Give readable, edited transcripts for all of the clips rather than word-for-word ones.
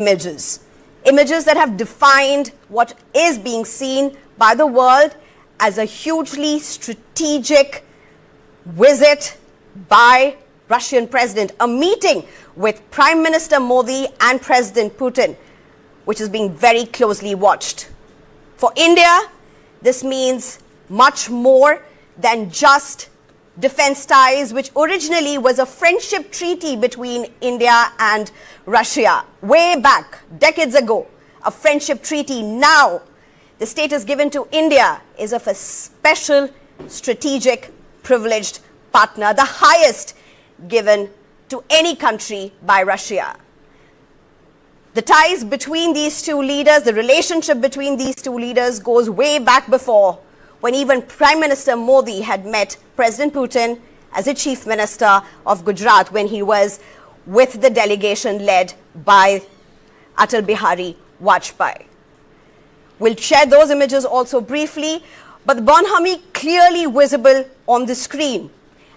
images that have defined what is being seen by the world as a hugely strategic visit by Russian President, a meeting with Prime Minister Modi and President Putin, which is being very closely watched. For India, this means much more than just defense ties, which originally was a friendship treaty between India and Russia. Way back, decades ago, a friendship treaty. Now, the status given to India is of a special, strategic, privileged partner, the highest given to any country by Russia. The ties between these two leaders, the relationship between these two leaders goes way back before, when even Prime Minister Modi had met President Putin as a Chief Minister of Gujarat when he was with the delegation led by Atal Bihari Vajpayee. We'll share those images also briefly, but the bonhomie clearly visible on the screen.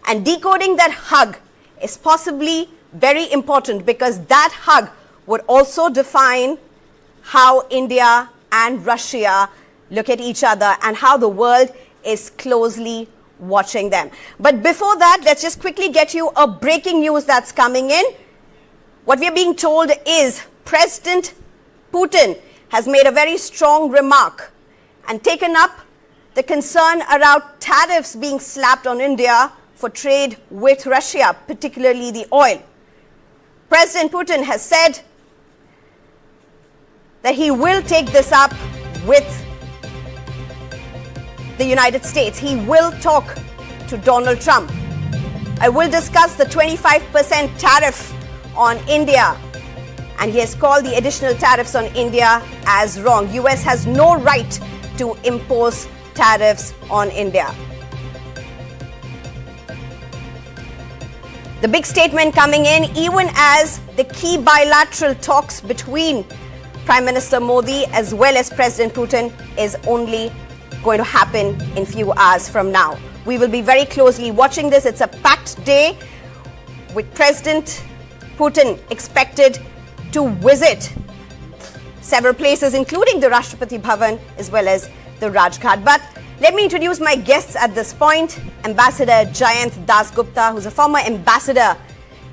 And decoding that hug is possibly very important, because that hug would also define how India and Russia look at each other and how the world is closely watching them. But before that, let's just quickly get you a breaking news that's coming in. What we are being told is President Putin has made a very strong remark and taken up the concern around tariffs being slapped on India for trade with Russia, particularly the oil. President Putin has said that he will take this up with the United States. He will talk to Donald Trump. I will discuss the 25% tariff on India, and he has called the additional tariffs on India as wrong. US has no right to impose tariffs on India. The big statement coming in, even as the key bilateral talks between Prime Minister Modi as well as President Putin is only going to happen in few hours from now. We will be very closely watching this. It's a packed day with President Putin expected to visit several places, including the Rashtrapati Bhavan as well as the Rajghat. But let me introduce my guests at this point. Ambassador Jayant Dasgupta, who's a former ambassador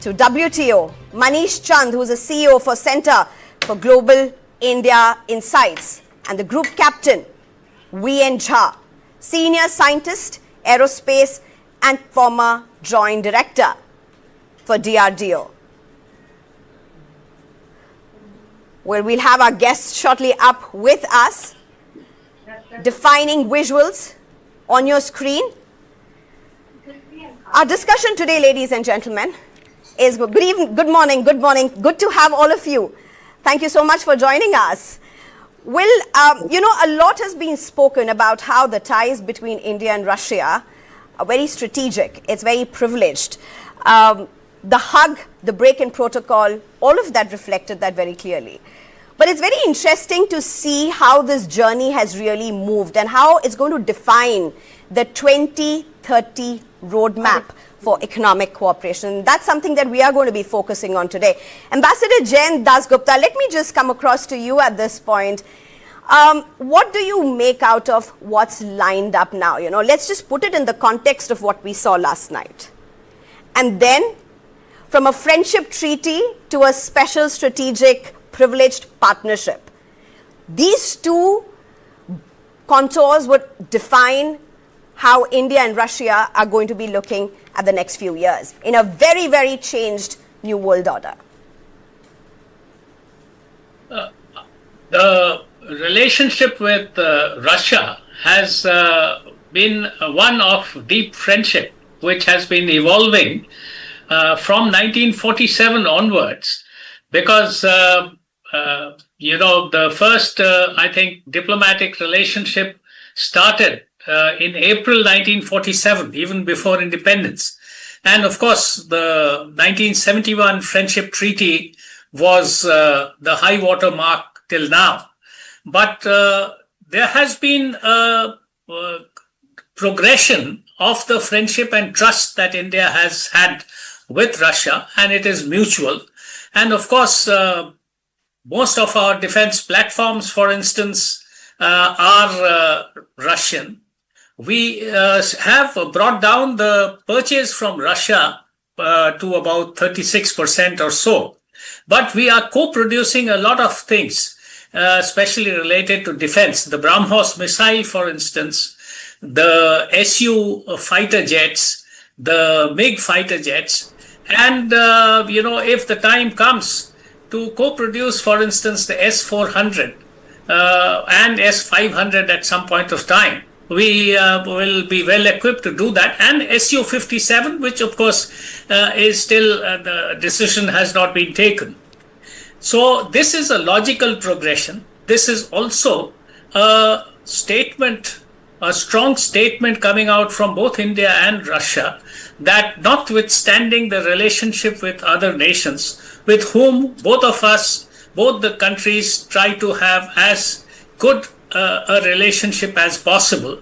to WTO. Manish Chand, who's a CEO for Center for Global India Insights. And the group captain, V.N. Jha, senior scientist, aerospace, and former joint director for DRDO. Well, we'll have our guests shortly up with us, defining visuals on your screen. Our discussion today, ladies and gentlemen, is good evening, good morning, good to have all of you. Thank you so much for joining us. Well, a lot has been spoken about how the ties between India and Russia are very strategic. It's very privileged. The hug, the break-in protocol, all of that reflected that very clearly. But it's very interesting to see how this journey has really moved and how it's going to define the 2030 roadmap for economic cooperation. That's something that we are going to be focusing on today. Ambassador Jayant Dasgupta, let me just come across to you at this point. What do you make out of what's lined up now? Let's just put it in the context of what we saw last night. And then from a friendship treaty to a special strategic privileged partnership. These two contours would define how India and Russia are going to be looking at the next few years in a very, very changed new world order. The relationship with Russia has been one of deep friendship, which has been evolving from 1947 onwards, because the first, I think, diplomatic relationship started in April 1947, even before independence. And of course, the 1971 Friendship Treaty was the high water mark till now. But there has been a progression of the friendship and trust that India has had with Russia, and it is mutual. And of course, most of our defense platforms, for instance, are Russian. We have brought down the purchase from Russia to about 36% or so. But we are co-producing a lot of things, especially related to defense. The BrahMos missile, for instance, the Su fighter jets, the MiG fighter jets. And, if the time comes to co-produce, for instance, the S-400 and S-500 at some point of time, we will be well equipped to do that. And Su-57, which of course is still, the decision has not been taken. So this is a logical progression. This is also a statement, a strong statement coming out from both India and Russia that notwithstanding the relationship with other nations with whom both of us, both the countries try to have as good a relationship as possible,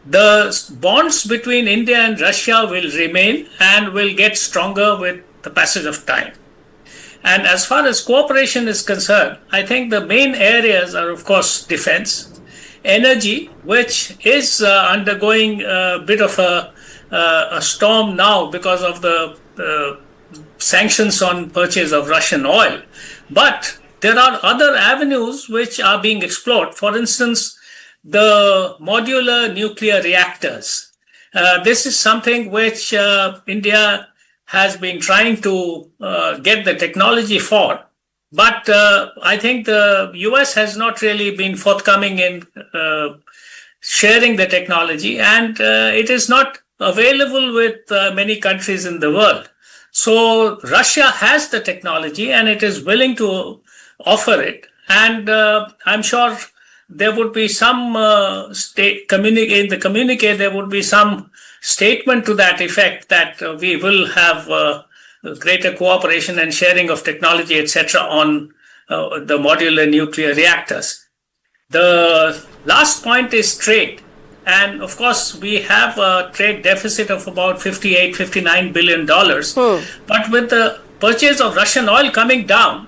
the bonds between India and Russia will remain and will get stronger with the passage of time. And as far as cooperation is concerned, I think the main areas are, of course, defense, energy, which is undergoing a bit of a storm now because of the sanctions on purchase of Russian oil. But there are other avenues which are being explored. For instance, the modular nuclear reactors. This is something which India has been trying to get the technology for. But I think the US has not really been forthcoming in sharing the technology, and it is not available with many countries in the world. So Russia has the technology and it is willing to offer it. And I'm sure there would be some in the communique, there would be some statement to that effect that we will have greater cooperation and sharing of technology, etc., on the modular nuclear reactors. The last point is trade. And of course, we have a trade deficit of about $59 billion. But with the purchase of Russian oil coming down,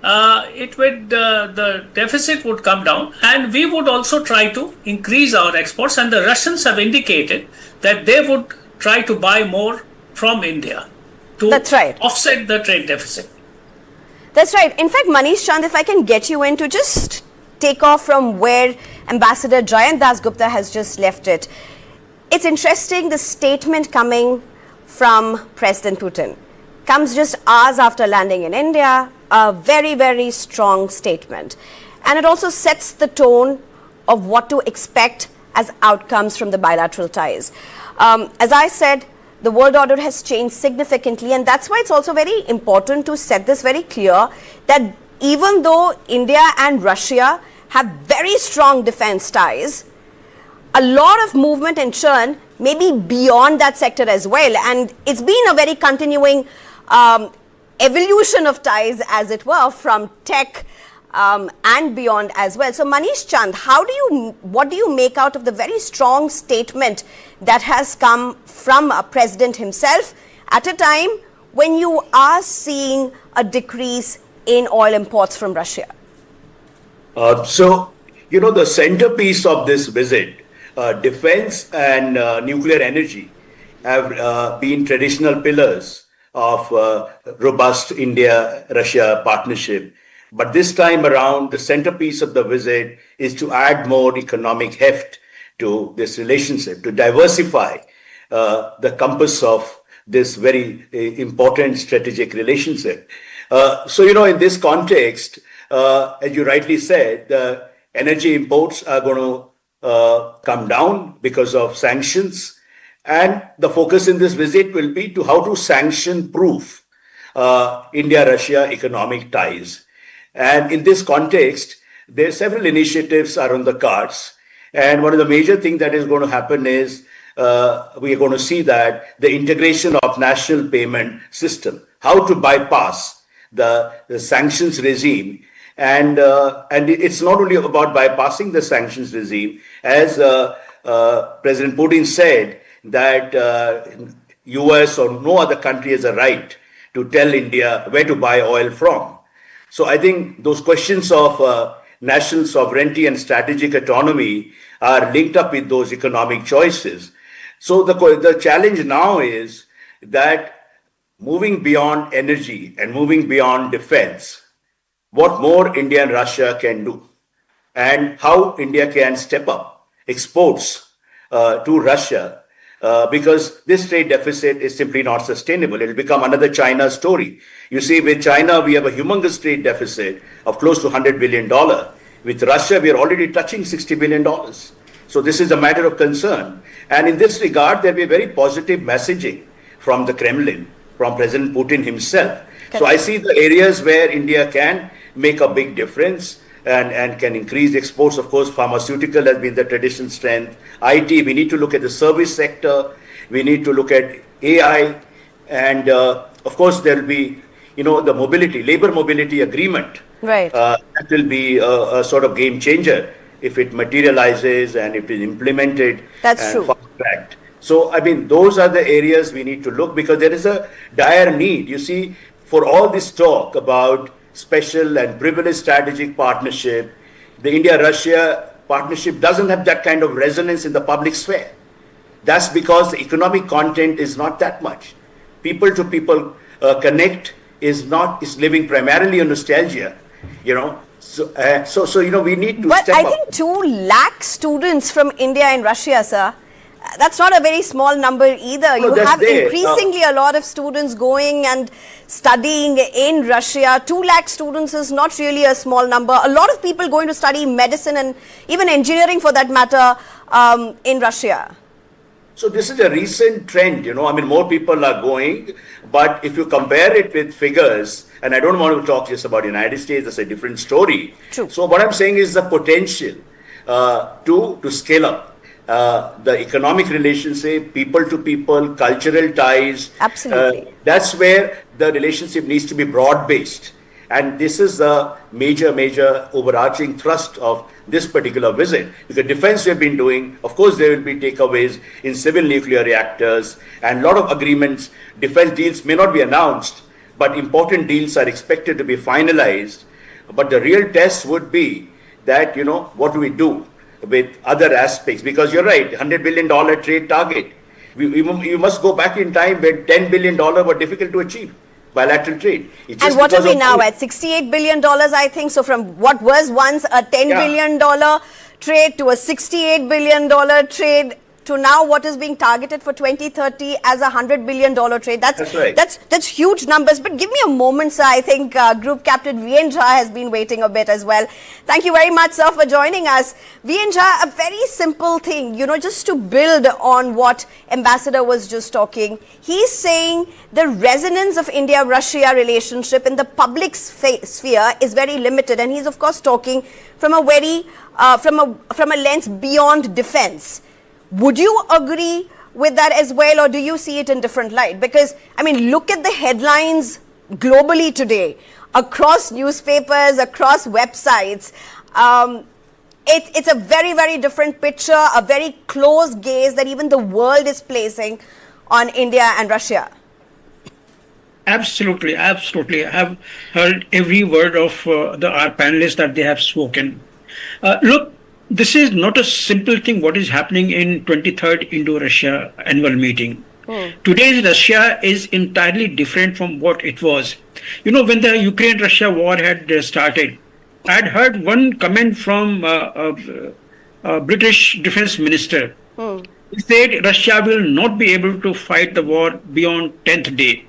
the deficit would come down, and we would also try to increase our exports. And the Russians have indicated that they would try to buy more from India to offset the trade deficit. That's right. In fact, Manish Chand, if I can get you in to just take off from where Ambassador Jayant Dasgupta has just left it. It's interesting, the statement coming from President Putin comes just hours after landing in India, a very, very strong statement. And it also sets the tone of what to expect as outcomes from the bilateral ties. As I said, the world order has changed significantly, and that's why it's also very important to set this very clear that even though India and Russia have very strong defense ties, a lot of movement and churn may be beyond that sector as well. And it's been a very continuing evolution of ties, as it were, from tech and beyond as well. So Manish Chand, what do you make out of the very strong statement that has come from a president himself at a time when you are seeing a decrease in oil imports from Russia? The centerpiece of this visit, defense and nuclear energy have been traditional pillars of robust India-Russia partnership. But this time around, the centerpiece of the visit is to add more economic heft to this relationship, to diversify the compass of this very important strategic relationship. In this context, as you rightly said, the energy imports are going to come down because of sanctions. And the focus in this visit will be to how to sanction-proof India-Russia economic ties. And in this context, there are several initiatives are on the cards. And one of the major things that is going to happen is we are going to see that the integration of national payment system, how to bypass the sanctions regime. And it's not only about bypassing the sanctions regime, as President Putin said, that US or no other country has a right to tell India where to buy oil from. So I think those questions of national sovereignty and strategic autonomy are linked up with those economic choices. So the challenge now is that moving beyond energy and moving beyond defense, what more India and Russia can do, and how India can step up exports to Russia, because this trade deficit is simply not sustainable. It will become another China story. You see, with China, we have a humongous trade deficit of close to $100 billion. With Russia, we are already touching $60 billion. So this is a matter of concern. And in this regard, there will be very positive messaging from the Kremlin, from President Putin himself. So I see the areas where India can make a big difference and can increase exports. Of course, pharmaceutical has been the traditional strength. IT, we need to look at the service sector. We need to look at AI. And of course, there will be, the mobility, labor mobility agreement. Right. That will be a sort of game changer if it materializes and if it is implemented. That's true. Fast-tracked. So, I mean, those are the areas we need to look, because there is a dire need. You see, for all this talk about special and privileged strategic partnership, the India-Russia partnership doesn't have that kind of resonance in the public sphere. That's because the economic content is not that much. People to people connect is living primarily on nostalgia, So we need to But step I up. think 2 lakh students from India and Russia, sir, that's not a very small number either. No, you that's have there. increasingly a lot of students going and studying in Russia. 2 lakh students is not really a small number. A lot of people going to study medicine and even engineering for that matter in Russia. So this is a recent trend, more people are going, but if you compare it with figures, and I don't want to talk just about the United States, that's a different story. True. So what I'm saying is the potential to scale up the economic relationship, people to people, cultural ties. Absolutely. That's where the relationship needs to be broad-based. And this is the major overarching thrust of this particular visit. Because defense we have been doing, of course, there will be takeaways in civil nuclear reactors and a lot of agreements. Defense deals may not be announced, but important deals are expected to be finalized. But the real test would be that, what do we do with other aspects? Because you're right, $100 billion trade target. You must go back in time when $10 billion were difficult to achieve. Bilateral trade. And what are we now at? $68 billion, I think. So from what was once a $10 billion trade to a $68 billion trade to now what is being targeted for 2030 as a $100 billion trade. That's right. That's huge numbers. But give me a moment, sir. I think Group Captain VN Jha has been waiting a bit as well. Thank you very much, sir, for joining us. VN Jha, a very simple thing, just to build on what Ambassador was just talking. He's saying the resonance of India-Russia relationship in the public sphere is very limited. And he's, of course, talking from a very, from a lens beyond defense. Would you agree with that as well, or do you see it in different light? Because, look at the headlines globally today, across newspapers, across websites. It's a very, very different picture, a very close gaze that even the world is placing on India and Russia. Absolutely. I have heard every word of our panelists that they have spoken. Look, this is not a simple thing what is happening in 23rd Indo-Russia annual meeting. Today's Russia is entirely different from what it was. When the Ukraine-Russia war had started, I had heard one comment from a British defense minister. He said Russia will not be able to fight the war beyond 10th day.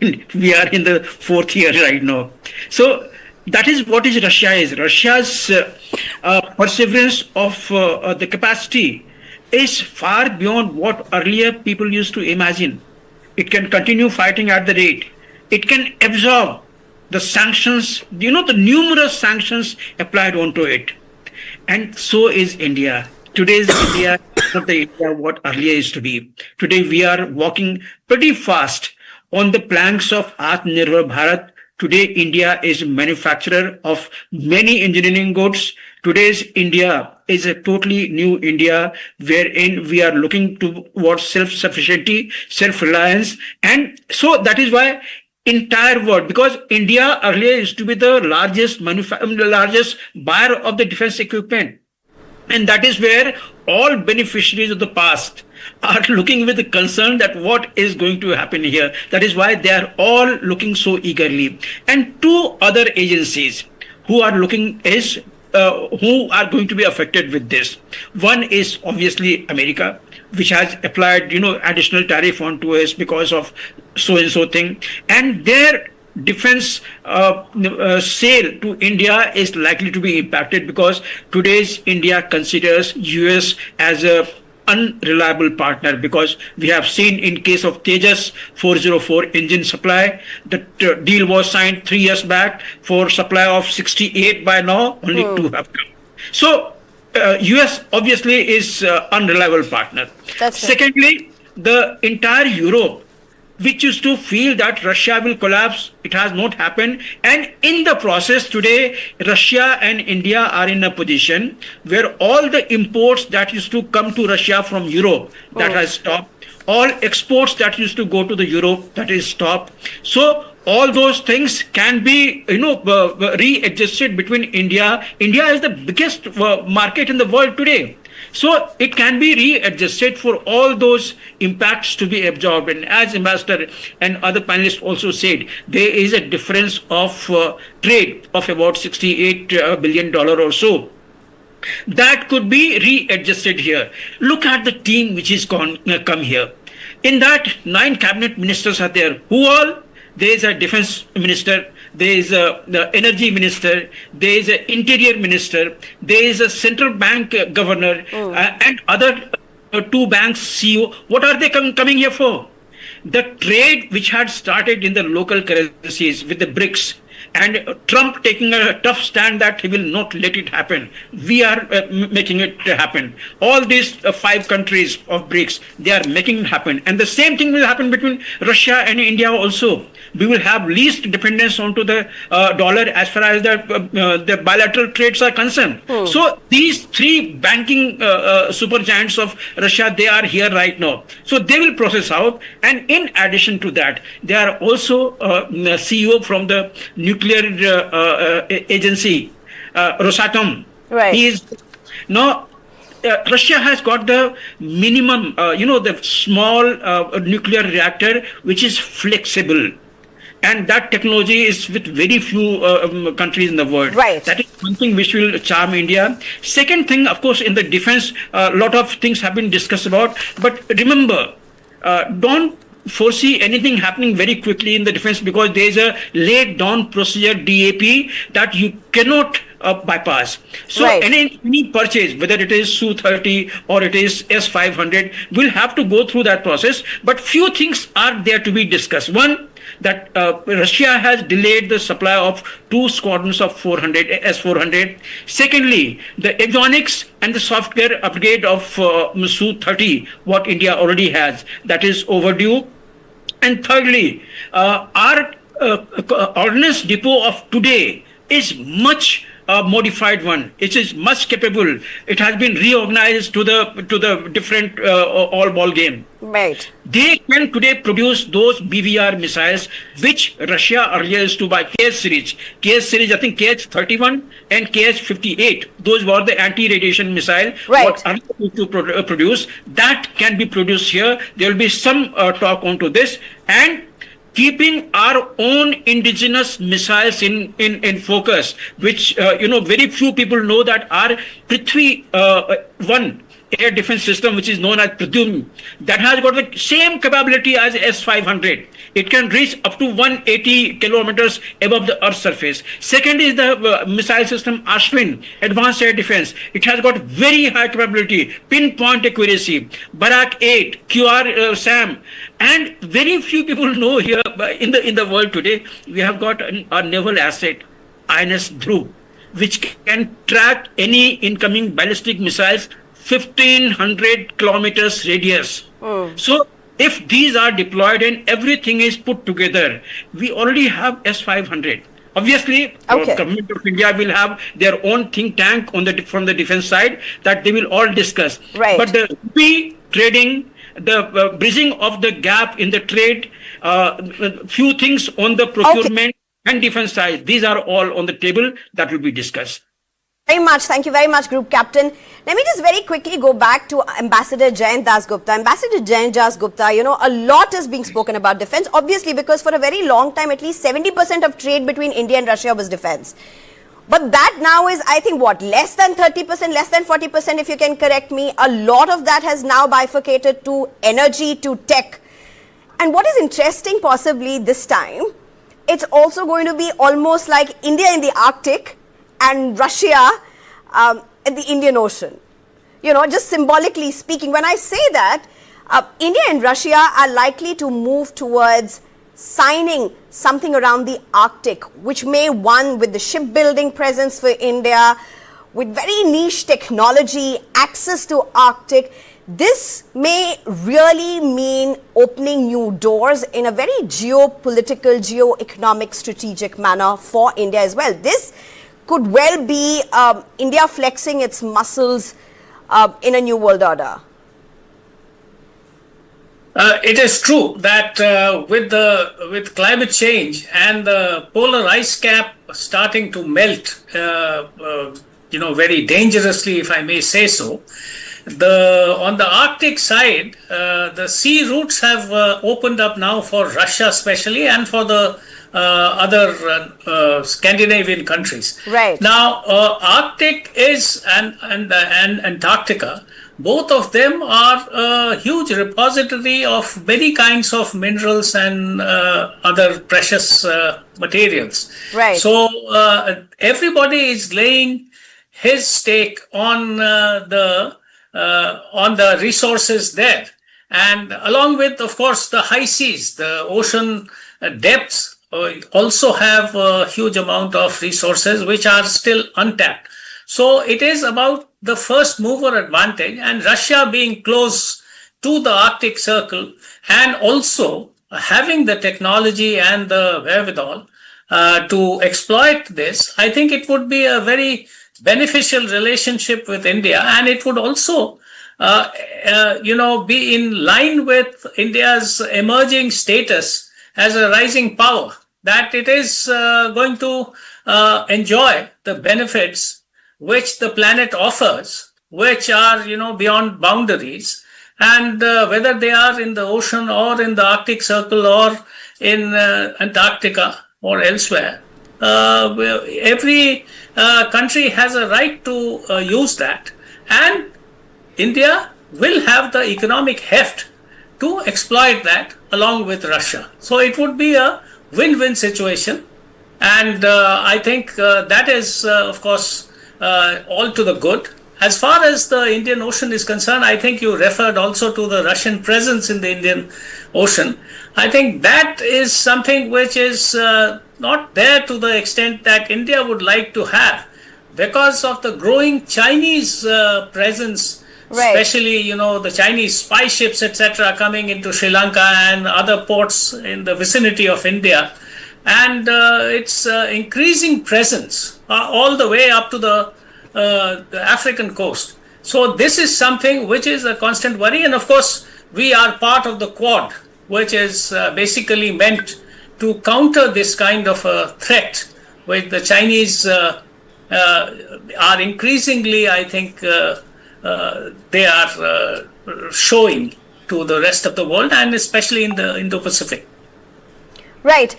We are in the 4th year right now. So that is what Russia is. Russia's perseverance of the capacity is far beyond what earlier people used to imagine. It can continue fighting at the rate. It can absorb the sanctions, the numerous sanctions applied onto it. And so is India. Today's India is not the India what earlier used to be. Today we are walking pretty fast on the planks of Atmanirbhar Bharat. Today, India is a manufacturer of many engineering goods. Today's India is a totally new India wherein we are looking towards self-sufficiency, self-reliance. And so that is why entire world, because India earlier used to be the largest buyer of the defense equipment. And that is where all beneficiaries of the past are looking with concern that what is going to happen here. That is why they are all looking so eagerly. And two other agencies who are looking is who are going to be affected with this. One is obviously America, which has applied, additional tariff onto us because of so and so thing, and their defense sale to India is likely to be impacted because today's India considers US as a unreliable partner, because we have seen in case of Tejas 404 engine supply, the deal was signed 3 years back for supply of 68. By now only 2 have come. So US obviously is unreliable partner. Secondly, the entire Europe, which used to feel that Russia will collapse, it has not happened. And in the process today, Russia and India are in a position where all the imports that used to come to Russia from Europe, that has stopped. All exports that used to go to the Europe, that is stopped. So all those things can be, readjusted between India. India is the biggest market in the world today. So it can be readjusted for all those impacts to be absorbed. And as Ambassador and other panelists also said, there is a difference of trade of about $68 billion or so. That could be readjusted here. Look at the team which is come here. In that, 9 cabinet ministers are there. Who all? There is a defense minister, there is the energy minister, there is an interior minister, there is a central bank governor, and other 2 banks CEO. What are they coming here for? The trade which had started in the local currencies with the BRICS, and Trump taking a tough stand that he will not let it happen. We are making it happen. All these 5 countries of BRICS, they are making it happen. And the same thing will happen between Russia and India also. We will have least dependence onto the dollar as far as the bilateral trades are concerned. So these 3 banking supergiants of Russia, they are here right now. So they will process out. And in addition to that, they are also CEO from the nuclear agency, Rosatom. Right. He is now. Russia has got the minimum, the small nuclear reactor, which is flexible. And that technology is with very few countries in the world. Right. That is one thing which will charm India. Second thing, of course, in the defense, a lot of things have been discussed about. But remember, don't foresee anything happening very quickly in the defense, because there is a laid down procedure, DAP, that you cannot bypass. So any purchase, whether it is Su-30 or it is S-500, will have to go through that process. But few things are there to be discussed. One, that Russia has delayed the supply of 2 squadrons of S-400. Secondly, the avionics and the software upgrade of Su-30, what India already has, that is overdue. And thirdly, our ordnance depot of today is much modified one. It is much capable. It has been reorganized to the different all ball game. Right. They can today produce those BVR missiles which Russia earlier used to buy. KH series, I think KH-31 and KH-58. Those were the anti-radiation missile. Right. What are used to produce? That can be produced here. There will be some talk onto this, and keeping our own indigenous missiles in focus, which very few people know that our Prithvi 1 air defense system, which is known as Pradyumna, that has got the same capability as S-500. It can reach up to 180 kilometers above the Earth's surface. Second is the missile system Ashwin, advanced air defense. It has got very high capability, pinpoint accuracy, Barak 8, QR SAM, and very few people know here in the world today. We have got a naval asset, INS Dhruv, which can track any incoming ballistic missiles 1,500 kilometers radius. So if these are deployed and everything is put together, we already have S-500. Obviously, the government of India will have their own think tank from the defense side that they will all discuss. Right. But the rupee trading, the bridging of the gap in the trade, few things on the procurement and defense side. These are all on the table that will be discussed. Very much. Thank you very much, Group Captain. Let me just very quickly go back to Ambassador Jayant Das Gupta. Ambassador Jayant Das Gupta, you know, a lot is being spoken about defense, obviously, because for a very long time, at least 70% of trade between India and Russia was defense. But that now is, I think, what, less than 30%, less than 40%, if you can correct me. A lot of that has now bifurcated to energy, to tech. And what is interesting possibly this time, it's also going to be almost like India in the Arctic and Russia in the Indian Ocean. You know, just symbolically speaking, when I say that, India and Russia are likely to move towards signing something around the Arctic, which may, one, with the shipbuilding presence for India, with very niche technology, access to Arctic, this may really mean opening new doors in a very geopolitical, geo-economic, strategic manner for India as well. This could well be India flexing its muscles in a new world order. It is true that with climate change and the polar ice cap starting to melt, very dangerously, if I may say so, on the Arctic side, the sea routes have opened up now for Russia especially, and for the other Scandinavian countries. Right. Now, Arctic is and Antarctica, both of them are a huge repository of many kinds of minerals and other precious materials. Right. So everybody is laying his stake on the resources there, and along with, of course, the high seas, the ocean depths also have a huge amount of resources which are still untapped. So it is about the first mover advantage, and Russia being close to the Arctic Circle and also having the technology and the wherewithal to exploit this. I think it would be a very beneficial relationship with India, and it would also be in line with India's emerging status as a rising power, that it is going to enjoy the benefits which the planet offers, which are, beyond boundaries, and whether they are in the ocean or in the Arctic Circle or in Antarctica or elsewhere, every country has a right to use that, and India will have the economic heft to exploit that along with Russia. So it would be a win-win situation, and I think that is, of course, all to the good. As far as the Indian Ocean is concerned, I think you referred also to the Russian presence in the Indian Ocean. I think that is something which is not there to the extent that India would like to have, because of the growing Chinese presence. Right. Especially, the Chinese spy ships, etc., coming into Sri Lanka and other ports in the vicinity of India, and its increasing presence all the way up to the African coast. So this is something which is a constant worry, and of course, we are part of the Quad, which is basically meant to counter this kind of a threat, which the Chinese are increasingly, I think, they are showing to the rest of the world, and especially in the Indo-Pacific. Right.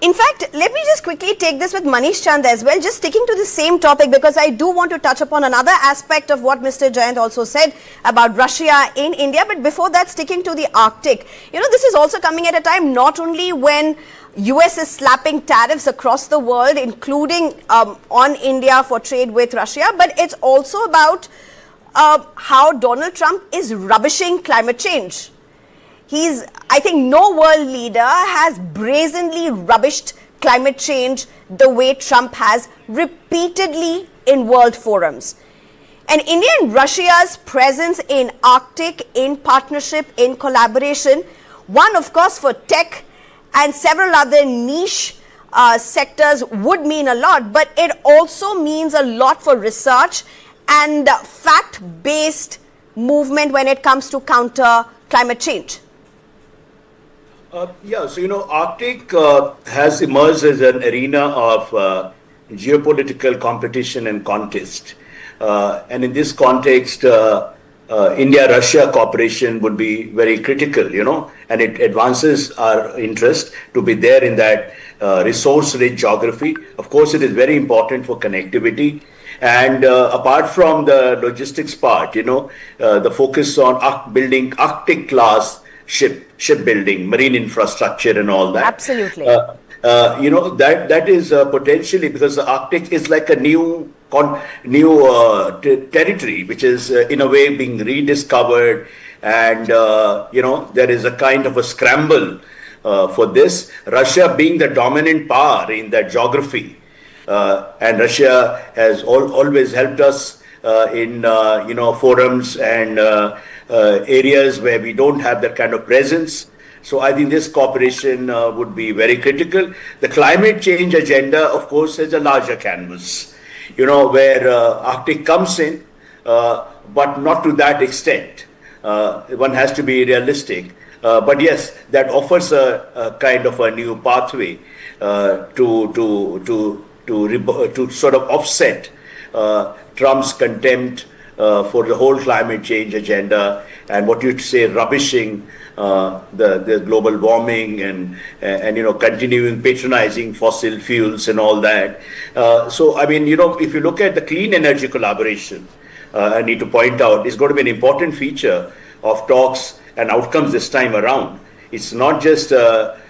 In fact, let me just quickly take this with Manish Chand as well, just sticking to the same topic, because I do want to touch upon another aspect of what Mr. Jayant also said about Russia in India. But before that, sticking to the Arctic, this is also coming at a time not only when US is slapping tariffs across the world, including on India for trade with Russia, but it's also about how Donald Trump is rubbishing climate change. I think no world leader has brazenly rubbished climate change the way Trump has repeatedly in world forums. And India and Russia's presence in Arctic, in partnership, in collaboration, one of course for tech and several other niche sectors would mean a lot, but it also means a lot for research and fact-based movement when it comes to counter climate change? Yeah, so Arctic has emerged as an arena of geopolitical competition and contest. And in this context, India-Russia cooperation would be very critical, and it advances our interest to be there in that resource-rich geography. Of course, it is very important for connectivity. And apart from the logistics part, the focus on building Arctic-class shipbuilding, marine infrastructure and all that. Absolutely. That is potentially, because the Arctic is like a new territory, which is in a way being rediscovered, and there is a kind of a scramble for this. Russia being the dominant power in that geography, and Russia has always helped us in forums and areas where we don't have that kind of presence. So I think this cooperation would be very critical. The climate change agenda, of course, has a larger canvas, where Arctic comes in, but not to that extent. One has to be realistic. But yes, that offers a kind of a new pathway to sort of offset Trump's contempt for the whole climate change agenda and what you'd say rubbishing the global warming and continuing patronizing fossil fuels and all that. So I mean, if you look at the clean energy collaboration, I need to point out it's going to be an important feature of talks and outcomes this time around. It's not just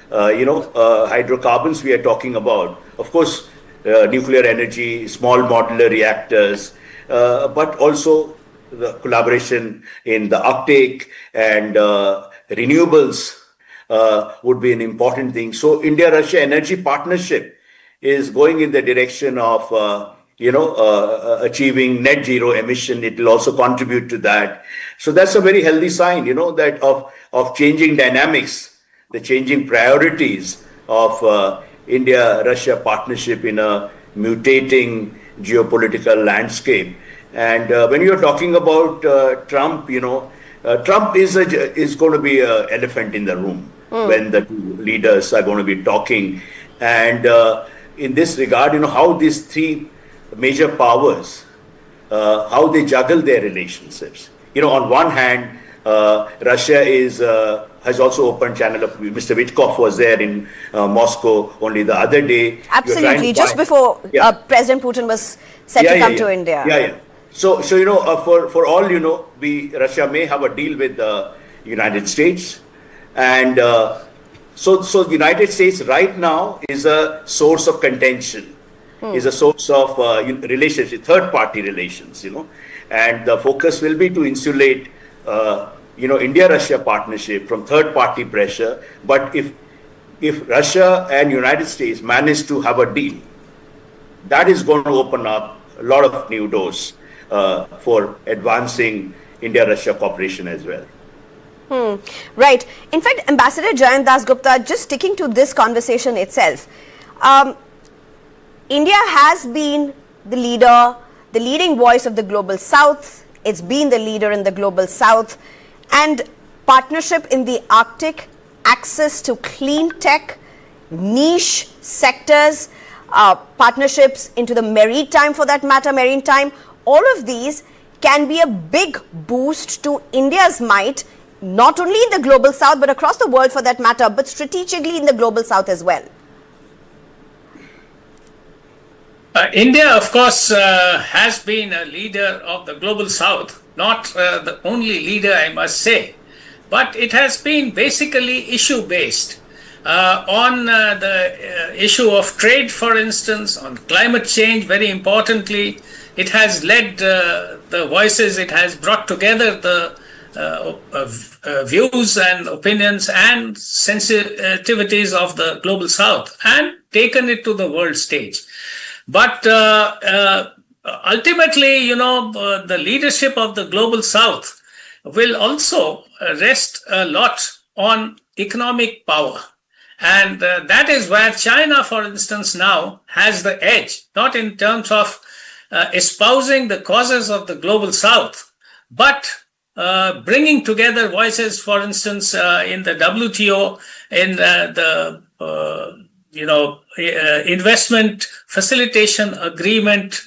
hydrocarbons we are talking about. Of course, nuclear energy, small modular reactors, but also the collaboration in the Arctic and renewables would be an important thing. So India-Russia energy partnership is going in the direction of achieving net zero emission. It will also contribute to that. So that's a very healthy sign, that of changing dynamics, the changing priorities of India-Russia partnership in a mutating geopolitical landscape. And when you're talking about Trump, Trump is going to be an elephant in the room when the two leaders are going to be talking. And in this regard, how these three major powers, how they juggle their relationships. On one hand, Russia has also opened channel of Mr. Witkoff was there in Moscow only the other day. Absolutely, just before President Putin was set to come to India. Yeah. So for all Russia may have a deal with the United States, and so the United States right now is a source of contention, is a source of relationship, third-party relations, and the focus will be to insulate India-Russia partnership from third-party pressure. But if Russia and United States manage to have a deal, that is going to open up a lot of new doors for advancing India-Russia cooperation as well. Right. In fact, Ambassador Jayant Dasgupta, just sticking to this conversation itself, India has been the leading voice of the Global South. It's been the leader in the Global South. And partnership in the Arctic, access to clean tech, niche sectors, partnerships into the maritime, for that matter, all of these can be a big boost to India's might, not only in the Global South, but across the world for that matter, but strategically in the Global South as well. India, of course, has been a leader of the Global South, not the only leader, I must say, but it has been basically issue-based. On the issue of trade, for instance, on climate change, very importantly, it has led the voices, it has brought together the views and opinions and sensitivities of the Global South and taken it to the world stage. But ultimately, the leadership of the Global South will also rest a lot on economic power. And that is where China, for instance, now has the edge, not in terms of espousing the causes of the Global South, but bringing together voices, for instance, in the WTO, in the investment facilitation agreement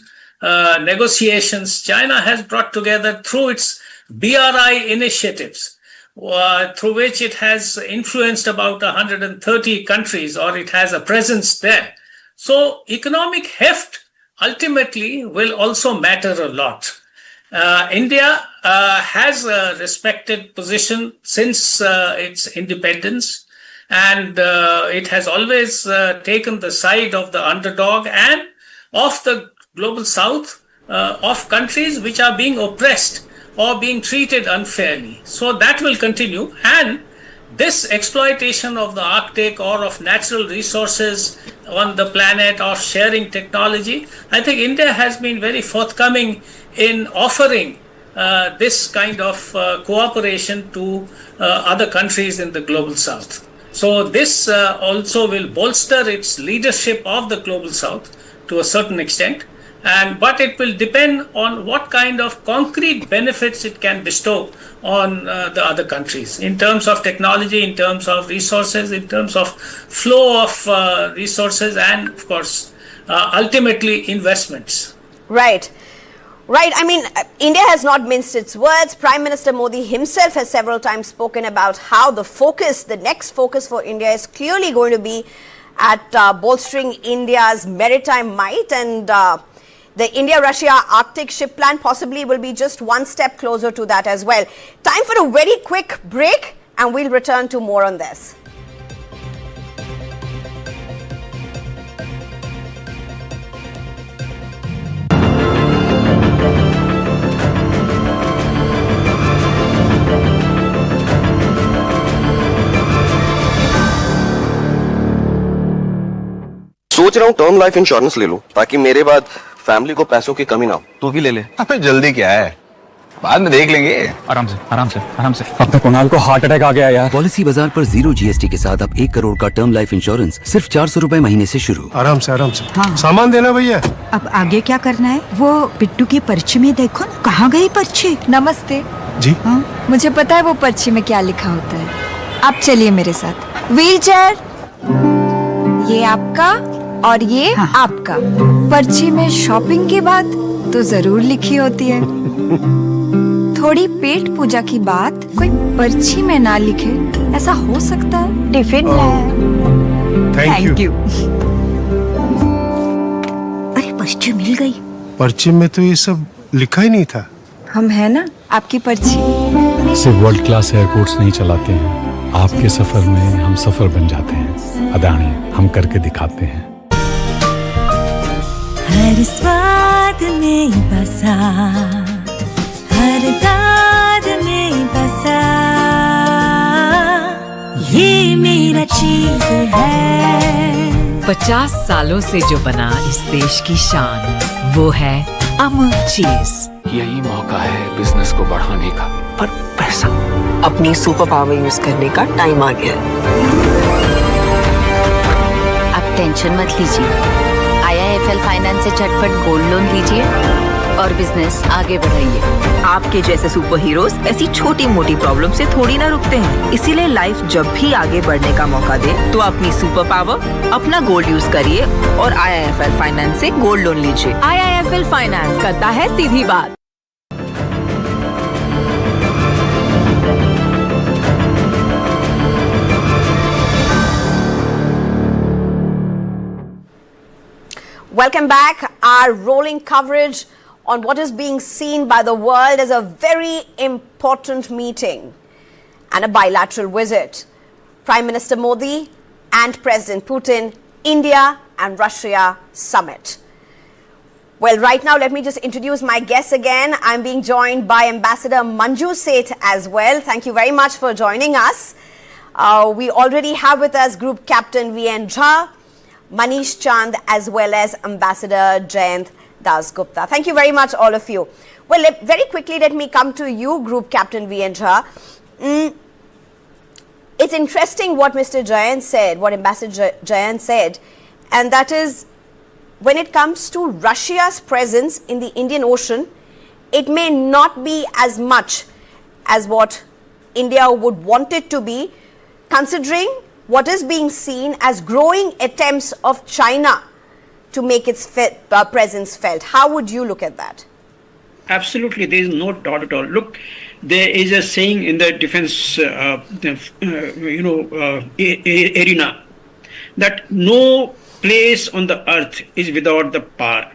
negotiations. China has brought together through its BRI initiatives, through which it has influenced about 130 countries, or it has a presence there. So economic heft ultimately will also matter a lot. India has a respected position since its independence, and it has always taken the side of the underdog and of the global south, of countries which are being oppressed or being treated unfairly. So that will continue, and this exploitation of the Arctic or of natural resources on the planet, or sharing technology, I think India has been very forthcoming in offering this kind of cooperation to other countries in the global south. So this also will bolster its leadership of the global south to a certain extent. But it will depend on what kind of concrete benefits it can bestow on the other countries in terms of technology, in terms of resources, in terms of flow of resources, and of course, ultimately investments. Right. Right. I mean, India has not minced its words. Prime Minister Modi himself has several times spoken about how the next focus for India is clearly going to be at bolstering India's maritime might, and the India-Russia Arctic ship plan possibly will be just one step closer to that as well. Time for a very quick break, and we'll return to more on this. सोच रहा हूँ term life insurance ले लूं ताकि मेरे बाद family को पैसों की कमी ना हो। तू भी ले ले। अबे जल्दी क्या है, बाद में देख लेंगे। आराम से आराम से आराम से। अब तो कुणाल को हार्ट अटैक आ गया यार। पॉलिसी बाजार पर 0 GST के साथ अब 1 करोड़ का टर्म लाइफ इंश्योरेंस सिर्फ 400 रुपए महीने से शुरू। आराम से आराम से। हाँ। सामान देना भैया। अब आगे क्या करना है? वो बिट्टू की पर्ची में देखो ना, कहाँ गई पर्ची? नमस्ते जी। हाँ, मुझे पता है वो पर्ची में क्या लिखा होता है। आप चलिए मेरे साथ। व्हील चेयर, ये आपका और ये हाँ। आपका। पर्ची में शॉपिंग की बात तो जरूर लिखी होती है। थोड़ी पेट पूजा की बात कोई पर्ची में ना लिखे, ऐसा हो सकता है? Tiffin thank you. अरे पर्ची मिल गई। पर्ची में तो ये सब लिखा ही नहीं था। हम है ना आपकी पर्ची। सिर्फ वर्ल्ड क्लास एयरपोर्ट्स नहीं चलाते हैं, आपके सफर में हम सफर बन जाते हैं। अदानी, हम करके दिखाते हैं। हर स्वाद में बसा, हर दाद में बसा, ये मेरा चीज है। 50 सालों से जो बना इस देश की शान, वो है अमूल चीज। यही मौका है बिजनेस को बढ़ाने का, पर पैसा। अपनी सुपर पावर यूज करने का टाइम आ गया है। अब टेंशन मत लीजिए, IIFL फाइनेंस से झटपट गोल्ड लोन लीजिए और बिजनेस आगे बढ़ाइए। आपके जैसे सुपर हीरोज ऐसी छोटी मोटी प्रॉब्लम से थोड़ी ना रुकते हैं, इसीलिए लाइफ जब भी आगे बढ़ने का मौका दे तो अपनी सुपर पावर, अपना गोल्ड यूज करिए और IIFL फाइनेंस से गोल्ड लोन लीजिए। IIFL फाइनेंस करता है सीधी बात। Welcome back. Our rolling coverage on what is being seen by the world as a very important meeting and a bilateral visit. Prime Minister Modi and President Putin, India and Russia summit. Well, right now, let me just introduce my guests again. I'm being joined by Ambassador Manju Seth as well. Thank you very much for joining us. We already have with us Group Captain V.N. Jha, Manish Chand, as well as Ambassador Jayant Dasgupta. Thank you very much, all of you. Well, very quickly, let me come to you, Group Captain V.N. Jha. It's interesting what Mr. Jayant said, what Ambassador Jayant said, and that is when it comes to Russia's presence in the Indian Ocean, it may not be as much as what India would want it to be, considering what is being seen as growing attempts of China to make its presence felt. How would you look at that? Absolutely, there is no doubt at all. Look, there is a saying in the defense, arena, that no place on the earth is without the power.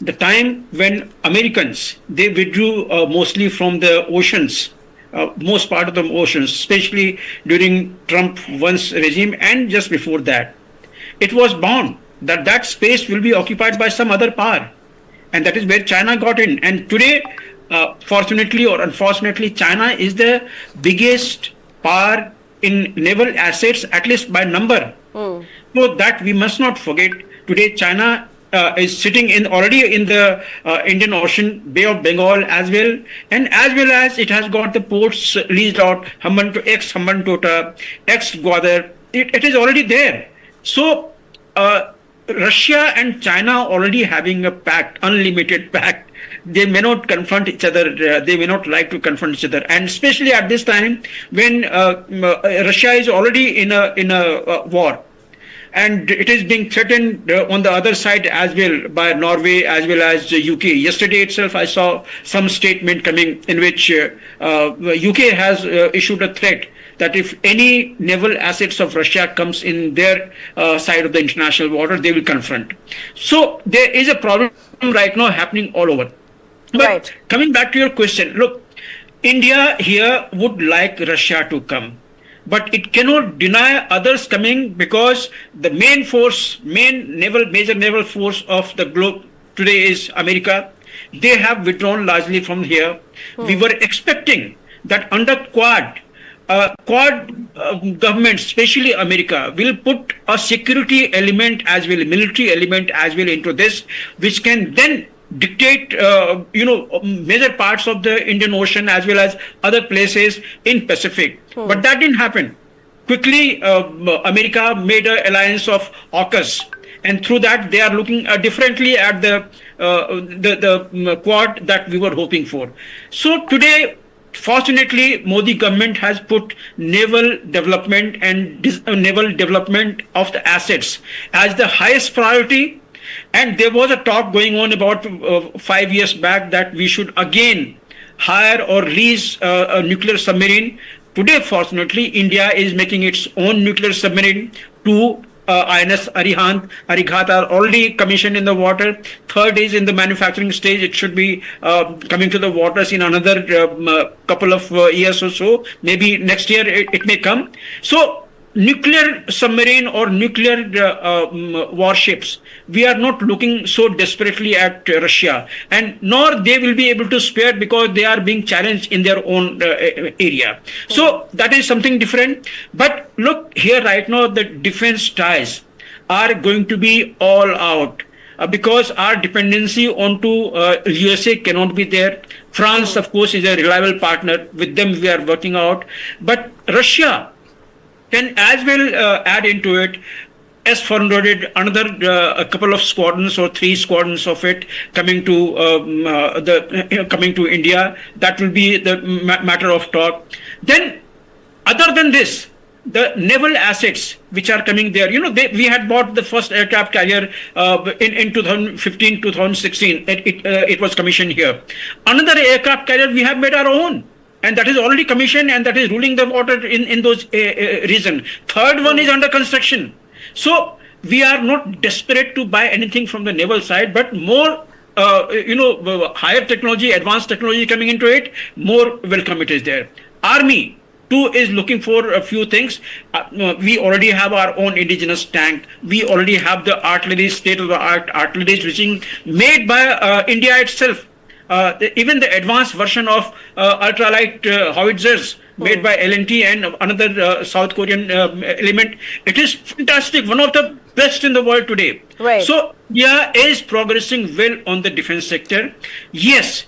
The time when Americans, they withdrew mostly from the oceans, most part of the oceans, especially during Trump once regime and just before that, it was bound that that space will be occupied by some other power. And that is where China got in. And today, fortunately or unfortunately, China is the biggest power in naval assets, at least by number. So that we must not forget. Today, China is sitting already in the Indian Ocean, Bay of Bengal as well. And as well as it has got the ports leased out, ex-Hambantota, ex-Gwadar. It is already there. So, Russia and China already having a pact, unlimited pact. They may not confront each other. They may not like to confront each other, and especially at this time when Russia is already in a war, and it is being threatened on the other side as well by Norway as well as UK. Yesterday itself, I saw some statement coming in which UK has issued a threat that if any naval assets of Russia comes in their side of the international water, they will confront. So there is a problem right now happening all over. But coming back to your question, look, India here would like Russia to come, but it cannot deny others coming because the major naval force of the globe today is America. They have withdrawn largely from here. We were expecting that under Quad government, especially America, will put a security element as well, military element as well into this, which can then dictate, major parts of the Indian Ocean as well as other places in Pacific. But that didn't happen. Quickly, America made an alliance of AUKUS, and through that they are looking differently at the Quad that we were hoping for. So today, fortunately, Modi government has put naval development and naval development of the assets as the highest priority. And there was a talk going on about 5 years back that we should again hire or lease a nuclear submarine. Today, fortunately, India is making its own nuclear submarine. 2 INS Arighat are already commissioned in the water. 3rd is in the manufacturing stage. It should be coming to the waters in another couple of years or so. Maybe next year it may come. So nuclear submarine or nuclear warships, we are not looking so desperately at Russia, and nor they will be able to spare because they are being challenged in their own area. So that is something different. But look here right now, the defense ties are going to be all out. Because our dependency onto USA cannot be there. France, of course, is a reliable partner. With them, we are working out. But Russia can as well add into it S-400, another a couple of squadrons or 3 squadrons of it coming to India. That will be the matter of talk. Then, other than this, the naval assets which are coming there, we had bought the first aircraft carrier in 2015, 2016. It was commissioned here. Another aircraft carrier we have made our own, and that is already commissioned, and that is ruling the water in those regions. 3rd one is under construction. So we are not desperate to buy anything from the naval side, but more, higher technology, advanced technology coming into it, more welcome it is there. Army too is looking for a few things. We already have our own indigenous tank. We already have the artillery, state-of-the-art artillery, which is made by India itself. Even the advanced version of ultralight howitzers made by L&T and another South Korean element. It is fantastic, one of the best in the world today. So India is progressing well on the defense sector. Yes,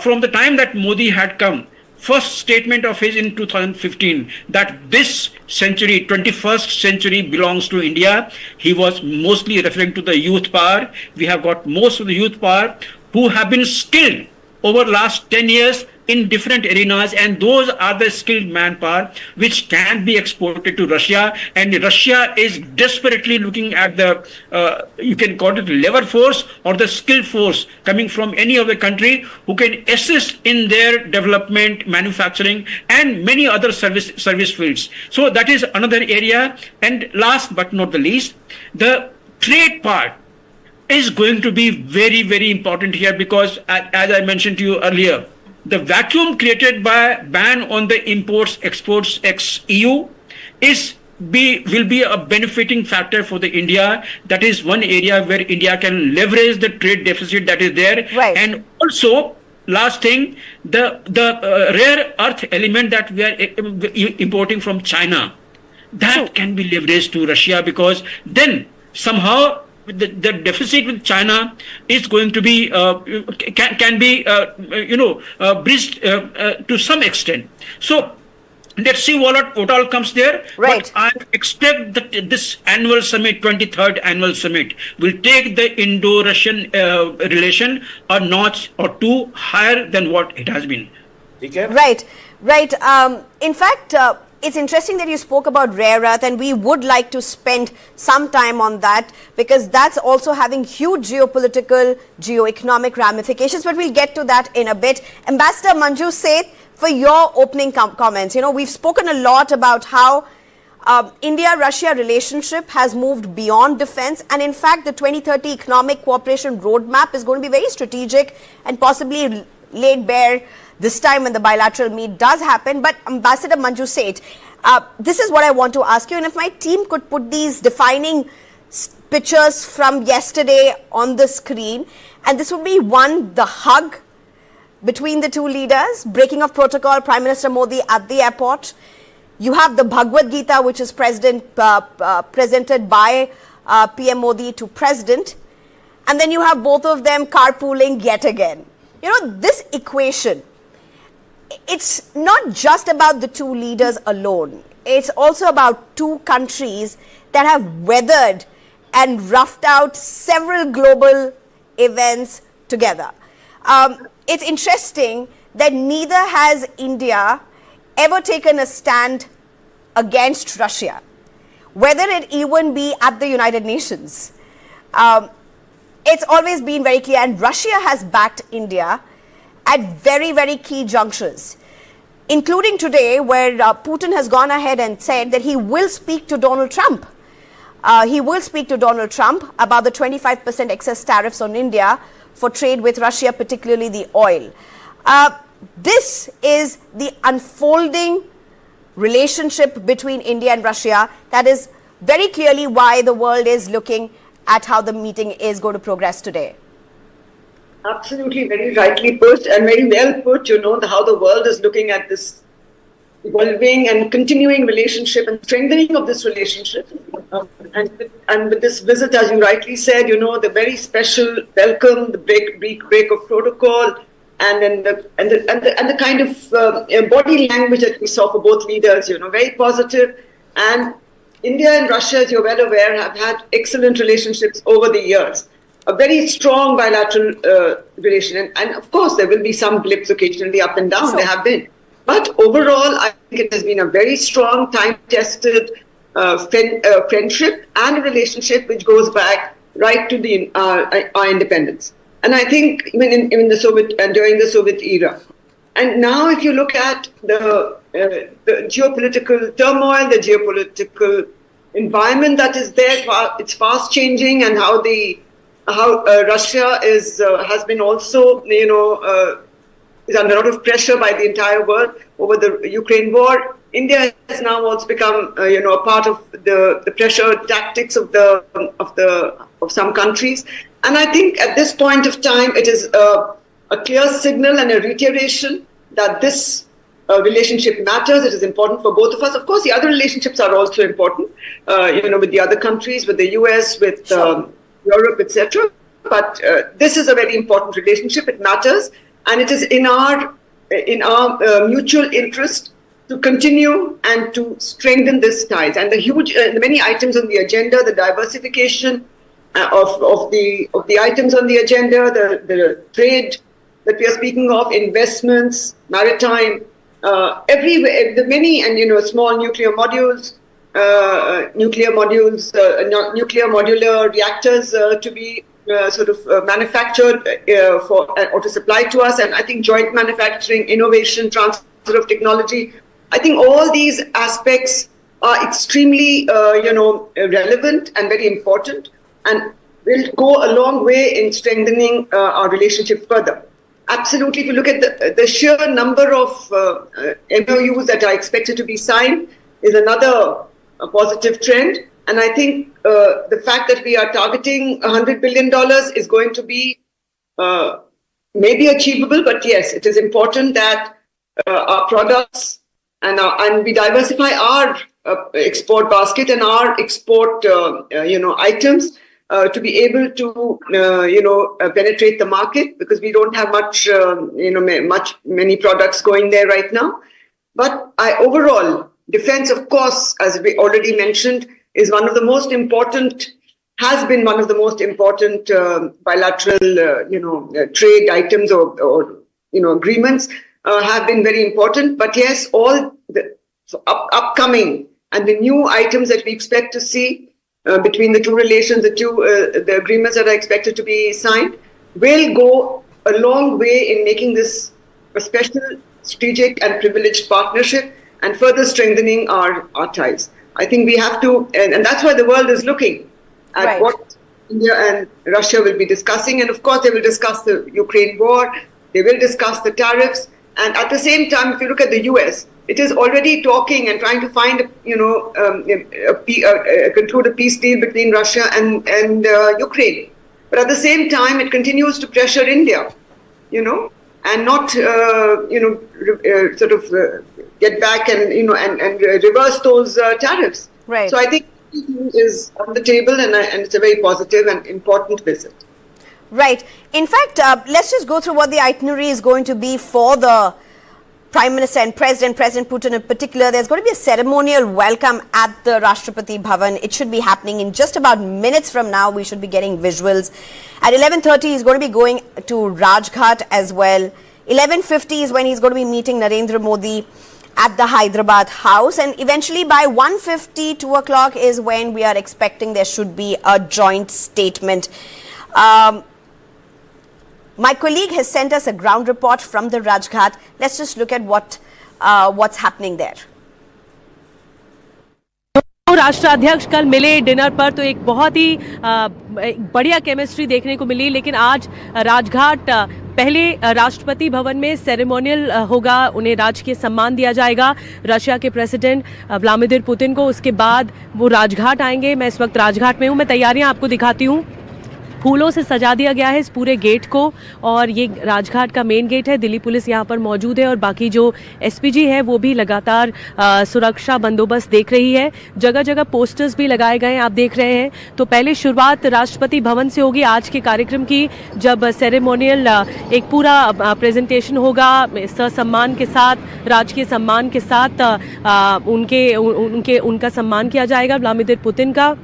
from the time that Modi had come, first statement of his in 2015 that this century, 21st century, belongs to India, he was mostly referring to the youth power. We have got most of the youth power who have been skilled over last 10 years in different arenas, and those are the skilled manpower which can be exported to Russia. And Russia is desperately looking at the, you can call it labor force or the skilled force coming from any of the country who can assist in their development, manufacturing, and many other service fields. So that is another area. And last but not the least, the trade part is going to be very, very important here, because as I mentioned to you earlier, the vacuum created by ban on the imports, exports ex-EU will be a benefiting factor for the India. That is one area where India can leverage the trade deficit that is there. Right. And also, last thing, the rare earth element that we are importing from China, that can be leveraged to Russia, because then somehow the deficit with China is going to be can be bridged to some extent. So let's see what all comes there. Right. But I expect that this annual summit, 23rd annual summit, will take the Indo-Russian relation a notch or two higher than what it has been. Right. In fact, it's interesting that you spoke about rare earth, and we would like to spend some time on that, because that's also having huge geopolitical, geoeconomic ramifications, but we'll get to that in a bit. Ambassador Manju Seth, for your opening comments. We've spoken a lot about how India-Russia relationship has moved beyond defense, and in fact the 2030 economic cooperation roadmap is going to be very strategic and possibly laid bare this time when the bilateral meet does happen. But Ambassador Manju Seth, this is what I want to ask you, and if my team could put these defining pictures from yesterday on the screen, and this would be one, the hug between the two leaders, breaking of protocol, Prime Minister Modi at the airport. You have the Bhagavad Gita, which is presented by PM Modi to President, and then you have both of them carpooling yet again. This equation, it's not just about the two leaders alone. It's also about two countries that have weathered and roughed out several global events together. It's interesting that neither has India ever taken a stand against Russia, whether it even be at the United Nations. It's always been very clear, and Russia has backed India at very, very key junctures, including today, where Putin has gone ahead and said that he will speak to Donald Trump. He will speak to Donald Trump about the 25% excess tariffs on India for trade with Russia, particularly the oil. This is the unfolding relationship between India and Russia. That is very clearly why the world is looking at how the meeting is going to progress today. Absolutely, very rightly put and very well put, how the world is looking at this evolving and continuing relationship and strengthening of this relationship. And with this visit, as you rightly said, the very special welcome, the break of protocol, and then the kind of body language that we saw for both leaders, very positive. And India and Russia, as you're well aware, have had excellent relationships over the years. A very strong bilateral relation. And of course, there will be some blips occasionally up and down. Sure. There have been. But overall, I think it has been a very strong, time-tested friendship and a relationship which goes back right to our independence. And I think even in the Soviet and during the Soviet era. And now, if you look at the geopolitical turmoil, the geopolitical environment that is there, it's fast changing, and how Russia has been also, is under a lot of pressure by the entire world over the Ukraine war. India has now also become, a part of the pressure tactics of some countries. And I think at this point of time, it is a clear signal and a reiteration that this relationship matters. It is important for both of us. Of course, the other relationships are also important, with the other countries, with the US, with Europe, etc. But this is a very important relationship. It matters, and it is in our mutual interest to continue and to strengthen this ties. And the many items on the agenda, the diversification of the items on the agenda, the trade that we are speaking of, investments, maritime, everywhere, the many, and small nuclear modules, nuclear modular reactors to be manufactured or to supply to us, and I think joint manufacturing, innovation, transfer of technology. I think all these aspects are extremely, relevant and very important, and will go a long way in strengthening our relationship further. Absolutely. If you look at the sheer number of MOUs that are expected to be signed is another positive trend. And I think the fact that we are targeting $100 billion is going to be maybe achievable, but yes, it is important that our products and we diversify our export basket and our export, items to be able to, penetrate the market, because we don't have many products going there right now. But overall, defense, of course, as we already mentioned, is one of the most important, has been one of the most important bilateral, trade items or agreements have been very important. But yes, all the upcoming and the new items that we expect to see between the two relations, the agreements that are expected to be signed, will go a long way in making this a special, strategic and privileged partnership and further strengthening our ties. I think we have to, and that's why the world is looking at what India and Russia will be discussing. And of course, they will discuss the Ukraine war, they will discuss the tariffs. And at the same time, if you look at the US, it is already talking and trying to find, conclude a peace deal between Russia and Ukraine. But at the same time, it continues to pressure India, and not, get back and, and reverse those tariffs. Right. So I think it is on the table, and it's a very positive and important visit. Right. In fact, let's just go through what the itinerary is going to be for the Prime Minister and President Putin in particular. There's going to be a ceremonial welcome at the Rashtrapati Bhavan. It should be happening in just about minutes from now. We should be getting visuals. At 11:30, he's going to be going to Rajghat as well. 11:50 is when he's going to be meeting Narendra Modi at the Hyderabad house. And eventually by 1:50, 2 o'clock is when we are expecting there should be a joint statement. My colleague has sent us a ground report from the Rajghat. Let's just look at what's happening there. राष्ट्राध्यक्ष कल मिले dinner पर, तो एक बहुत ही बढ़िया chemistry देखने को मिली। लेकिन आज राजघाट पहले राष्ट्रपति भवन में सेरेमोनियल होगा, उन्हें राजकीय सम्मान दिया जाएगा रशिया के प्रेसिडेंट व्लादिमीर पुतिन को। उसके बाद वो राजघाट आएंगे। मैं इस वक्त राजघाट में हूँ, मैं तैयारियाँ आपको दिखाती हूँ। फूलों से सजा दिया गया है इस पूरे गेट को, और ये राजघाट का मेन गेट है। दिल्ली पुलिस यहाँ पर मौजूद है और बाकी जो एसपीजी है वो भी लगातार सुरक्षा बंदोबस्त देख रही है। जगह जगह पोस्टर्स भी लगाए गए हैं, आप देख रहे हैं। तो पहले शुरुआत राष्ट्रपति भवन से होगी आज के कार्यक्रम की, जब सेरेमोनियल एक पूरा प्रेजेंटेशन होगा सम्मान के साथ, राजकीय सम्मान के साथ उनका सम्मान किया जाएगा व्लादिमीर पुतिन का।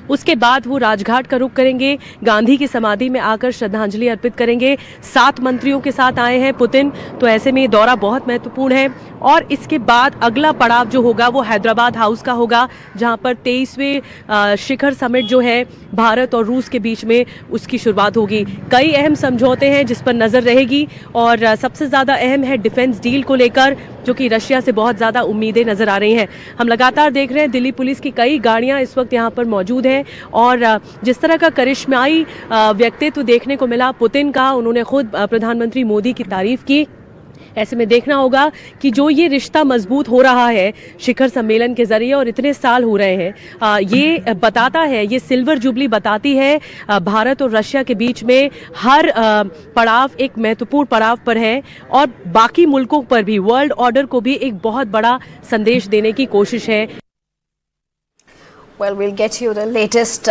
उसके बाद वो राजघाट का रुख करेंगे, गांधी की समाधि में आकर श्रद्धांजलि अर्पित करेंगे। 7 मंत्रियों के साथ आए हैं पुतिन, तो ऐसे में ये दौरा बहुत महत्वपूर्ण है। और इसके बाद अगला पड़ाव जो होगा वो हैदराबाद हाउस का होगा, जहां पर 23वें शिखर समिट जो है भारत और रूस के बीच में, उसकी शुरुआत होगी। कई अहम समझौते हैं जिस पर नज़र रहेगी, और सबसे ज़्यादा अहम है डिफेंस डील को लेकर, जो कि रशिया से बहुत ज़्यादा उम्मीदें नज़र आ रही हैं। हम लगातार देख रहे हैं दिल्ली पुलिस की कई गाड़ियाँ इस वक्त यहाँ पर मौजूद हैं, और जिस तरह का करिश्माई व्यक्तित्व देखने को मिला पुतिन का, उन्होंने खुद प्रधानमंत्री मोदी की तारीफ की। ऐसे में देखना होगा कि जो ये रिश्ता मजबूत हो रहा है शिखर सम्मेलन के जरिए, और इतने साल हो रहे हैं, ये बताता है, ये सिल्वर जुबली बताती है भारत और रशिया के बीच में हर पड़ाव एक महत्वपूर्ण पड़ाव पर है, और बाकी मुल्कों पर भी, वर्ल्ड ऑर्डर को भी एक बहुत बड़ा संदेश देने की कोशिश है। Well, we'll get you the latest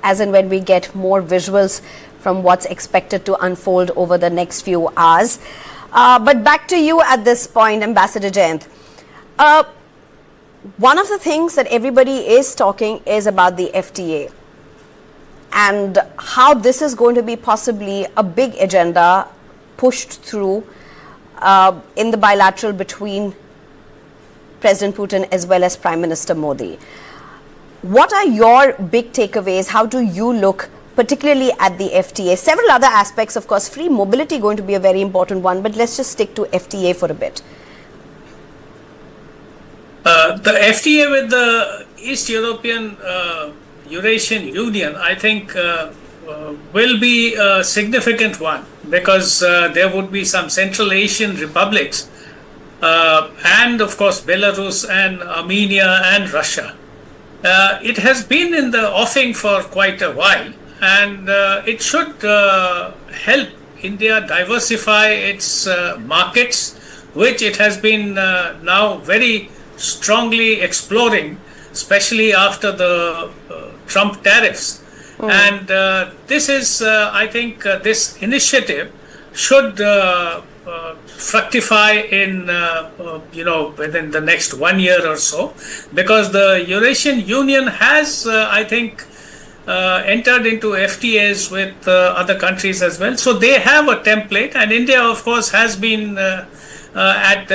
as and when we get more visuals from what's expected to unfold over the next few hours. But back to you at this point, Ambassador Jayant. One of the things that everybody is talking is about the FTA and how this is going to be possibly a big agenda pushed through in the bilateral between President Putin as well as Prime Minister Modi. What are your big takeaways? How do you look particularly at the FTA? Several other aspects, of course, free mobility going to be a very important one, but let's just stick to FTA for a bit. The FTA with the East European Eurasian Union, I think, will be a significant one, because there would be some Central Asian republics and, of course, Belarus and Armenia and Russia. It has been in the offing for quite a while, and it should help India diversify its markets, which it has been now very strongly exploring, especially after the Trump tariffs. And this is, I think, this initiative should fructify in, within the next 1 year or so, because the Eurasian Union has, I think, entered into FTAs with other countries as well. So they have a template, and India, of course, has been at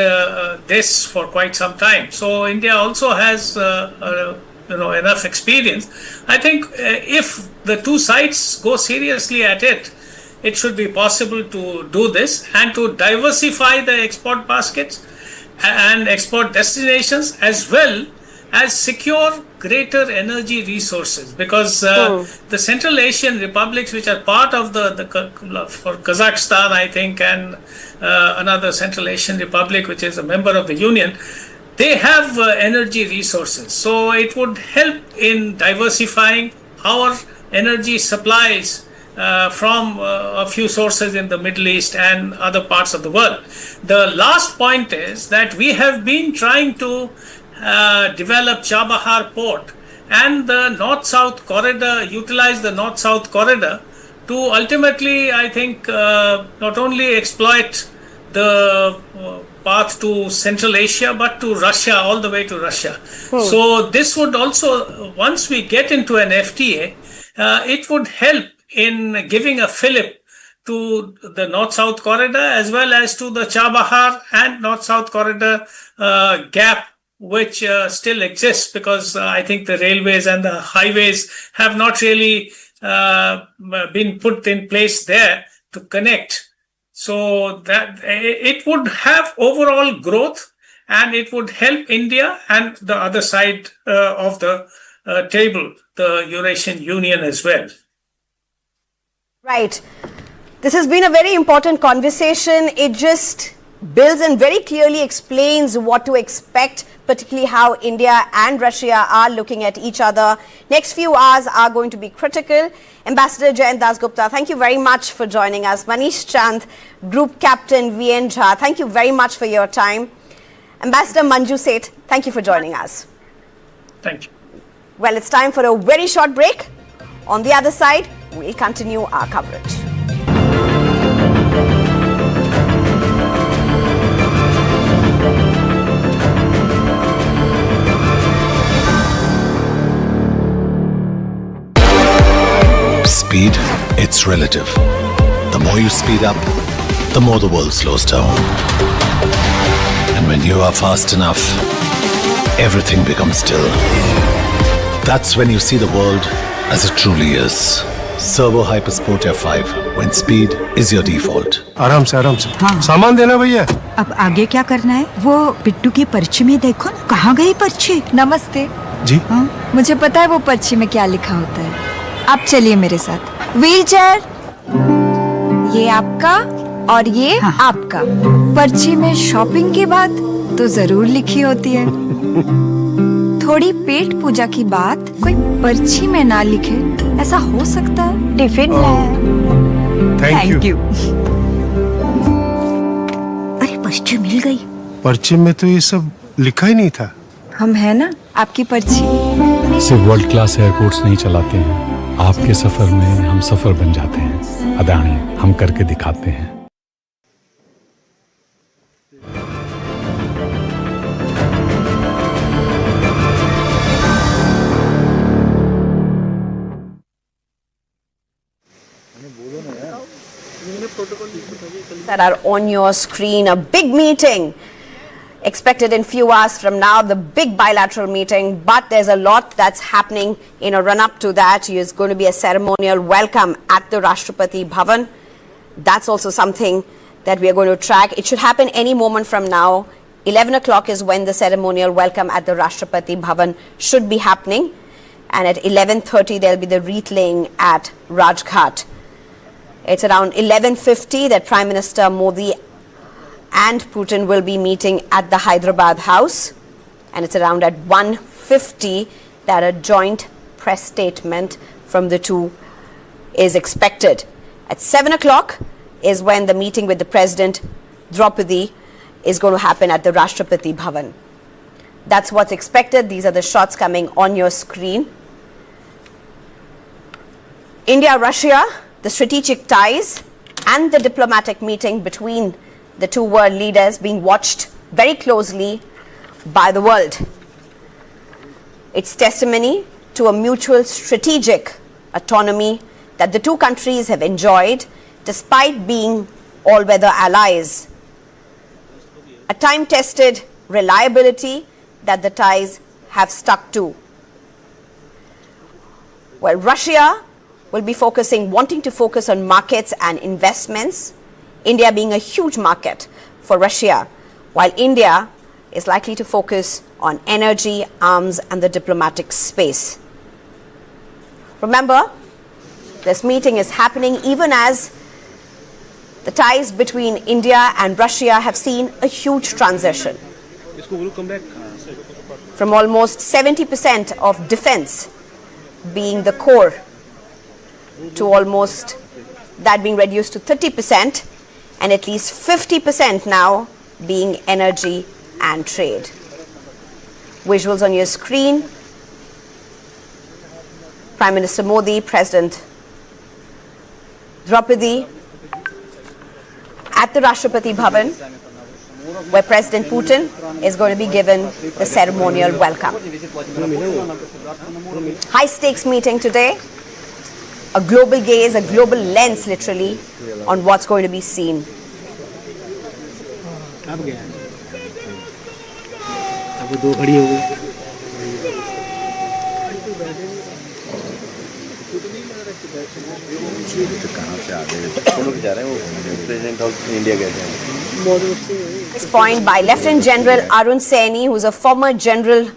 this for quite some time. So India also has enough experience. I think if the two sides go seriously at it, it should be possible to do this and to diversify the export baskets and export destinations, as well as secure greater energy resources, because the Central Asian republics, which are part of for Kazakhstan, I think, and another Central Asian republic, which is a member of the Union, they have energy resources. So it would help in diversifying our energy supplies from a few sources in the Middle East and other parts of the world. The last point is that we have been trying to develop Chabahar port and the North-South corridor, utilize the North-South corridor to ultimately, I think, not only exploit the path to Central Asia, but to Russia, all the way to Russia. So this would also, once we get into an FTA, it would help in giving a fillip to the North-South corridor, as well as to the Chabahar and North-South corridor gap, which still exists, because I think the railways and the highways have not really been put in place there to connect. So that it would have overall growth, and it would help India and the other side of the table, the Eurasian Union, as well. Right. This has been a very important conversation. It just builds and very clearly explains what to expect, particularly how India and Russia are looking at each other. Next few hours are going to be critical. Ambassador Jayant Dasgupta, thank you very much for joining us. Manish Chand, Group Captain VN Jha, thank you very much for your time. Ambassador Manju Seth, thank you for joining us. Thank you. Well, it's time for a very short break. On the other side, we'll continue our coverage. Speed, it's relative. The more you speed up, the more the world slows down. And when you are fast enough, everything becomes still. That's when you see the world as it truly is. Servo Hypersport F5, when speed is your default. आराम से हाँ। सामान देना भैया। अब आगे क्या करना है? वो बिट्टू की पर्ची में देखो ना, कहाँ गई पर्ची? नमस्ते जी हाँ? मुझे पता है वो पर्ची में क्या लिखा होता है। आप चलिए मेरे साथ। व्हील चेयर, ये आपका और ये आपका। पर्ची में शॉपिंग की बात तो जरूर लिखी होती है। थोड़ी पेट पूजा की बात कोई पर्ची में ना लिखे, ऐसा हो सकता है? टिफिन लाया। Thank you. अरे पर्ची मिल गई। पर्ची में तो ये सब लिखा ही नहीं था। हम है ना आपकी पर्ची। सिर्फ वर्ल्ड क्लास एयरपोर्ट्स नहीं चलाते हैं, आपके सफर में हम सफर बन जाते हैं। अदानी, हम करके दिखाते हैं। Protocol that are on your screen. A big meeting expected in few hours from now, the big bilateral meeting, but there's a lot that's happening in a run-up to that. There's going to be a ceremonial welcome at the Rashtrapati Bhavan. That's also something that we are going to track. It should happen any moment from now. 11 o'clock is when the ceremonial welcome at the Rashtrapati Bhavan should be happening. And at 11:30, there'll be the wreath laying at Rajghat. It's around 11:50 that Prime Minister Modi and Putin will be meeting at the Hyderabad house. And it's around at 1:50 that a joint press statement from the two is expected. At 7 o'clock is when the meeting with the President, Draupadi, is going to happen at the Rashtrapati Bhavan. That's what's expected. These are the shots coming on your screen. India-Russia, the strategic ties and the diplomatic meeting between the two world leaders being watched very closely by the world. It's testimony to a mutual strategic autonomy that the two countries have enjoyed despite being all-weather allies. A time-tested reliability that the ties have stuck to. Well, Russia will be wanting to focus on markets and investments, India being a huge market for Russia, while India is likely to focus on energy, arms, and the diplomatic space. Remember, this meeting is happening even as the ties between India and Russia have seen a huge transition. From almost 70% of defense being the core to almost that being reduced to 30%, and at least 50% now being energy and trade. Visuals on your screen. Prime Minister Modi, President Draupadi at the Rashtrapati Bhavan, where President Putin is going to be given the ceremonial welcome. High stakes meeting today. A global gaze, a global lens literally on what's going to be seen. This point by Lieutenant General Arun Saini, who's a former general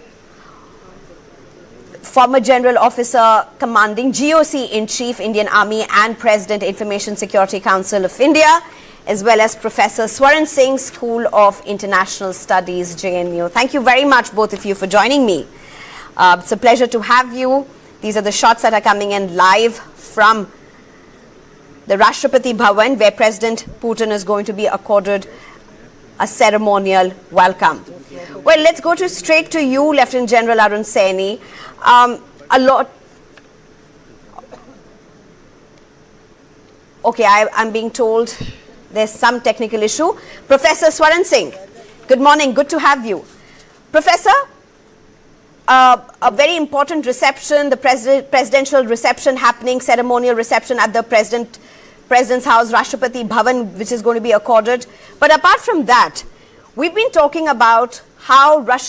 officer commanding GOC-in-Chief, Indian Army, and President, Information Security Council of India, as well as Professor Swaran Singh, School of International Studies, JNU. Thank you very much, both of you, for joining me. It's a pleasure to have you. These are the shots that are coming in live from the Rashtrapati Bhavan, where President Putin is going to be accorded a ceremonial welcome. Well, let's go straight to you, Lieutenant General Arun Saini. Okay, I'm being told there's some technical issue. Professor Swaran Singh, good morning, good to have you. Professor, a very important reception, the presidential reception happening, ceremonial reception at the President's house, Rashtrapati Bhavan, which is going to be accorded. But apart from that, we've been talking about how Russia